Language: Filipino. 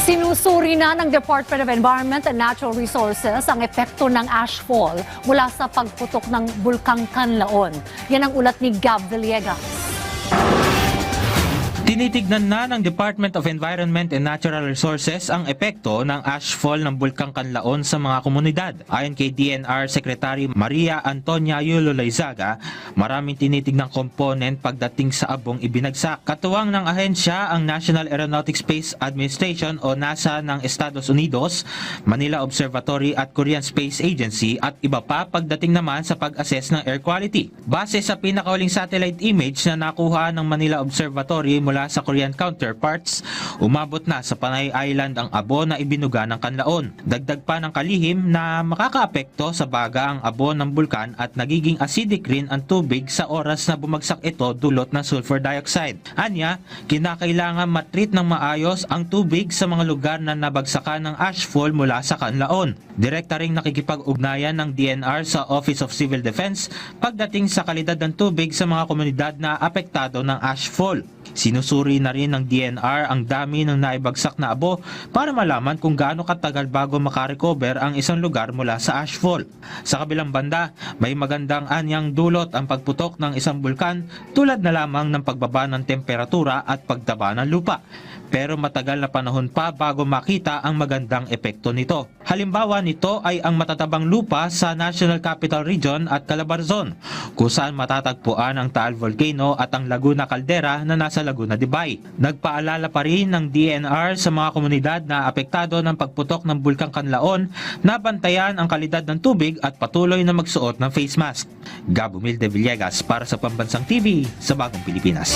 Sinusuri na ng Department of Environment and Natural Resources ang epekto ng ashfall mula sa pagputok ng Bulkang Kanlaon. Yan ang ulat ni Gab Villegas. Tinitignan na ng Department of Environment and Natural Resources ang epekto ng ashfall ng Bulkang Kanlaon sa mga komunidad. Ayon kay DNR Secretary Maria Antonia Yulo Laizaga, maraming tinitignang component pagdating sa abong ibinagsak. Katuwang ng ahensya ang National Aeronautic Space Administration o NASA ng Estados Unidos, Manila Observatory at Korean Space Agency at iba pa pagdating naman sa pag-assess ng air quality. Base sa pinakahuling satellite image na nakuha ng Manila Observatory mula sa Korean counterparts, umabot na sa Panay Island ang abo na ibinuga ng Kanlaon. Dagdag pa ng kalihim na makakaapekto sa baga ang abo ng bulkan at nagiging acidic rin ang tubig sa oras na bumagsak ito dulot ng sulfur dioxide. Anya, kinakailangan matreat ng maayos ang tubig sa mga lugar na nabagsakan ng ashfall mula sa Kanlaon. Direkta ring nakikipag-ugnayan ng DNR sa Office of Civil Defense pagdating sa kalidad ng tubig sa mga komunidad na apektado ng ashfall. Sinusuri na rin ng DNR ang dami ng naibagsak na abo para malaman kung gaano katagal bago makarecover ang isang lugar mula sa ashfall. Sa kabilang banda, may magandang anyang dulot ang pagputok ng isang bulkan tulad na lamang ng pagbaba ng temperatura at pagtaba ng lupa. Pero matagal na panahon pa bago makita ang magandang epekto nito. Halimbawa nito ay ang matatabang lupa sa National Capital Region at Calabarzon, kung saan matatagpuan ang Taal Volcano at ang Laguna Caldera na nasa Laguna de Bay. Nagpaalala pa rin ng DNR sa mga komunidad na apektado ng pagputok ng Bulkang Kanlaon na bantayan ang kalidad ng tubig at patuloy na magsuot ng face mask. Gab Humilde Villegas para sa Pambansang TV sa Bagong Pilipinas.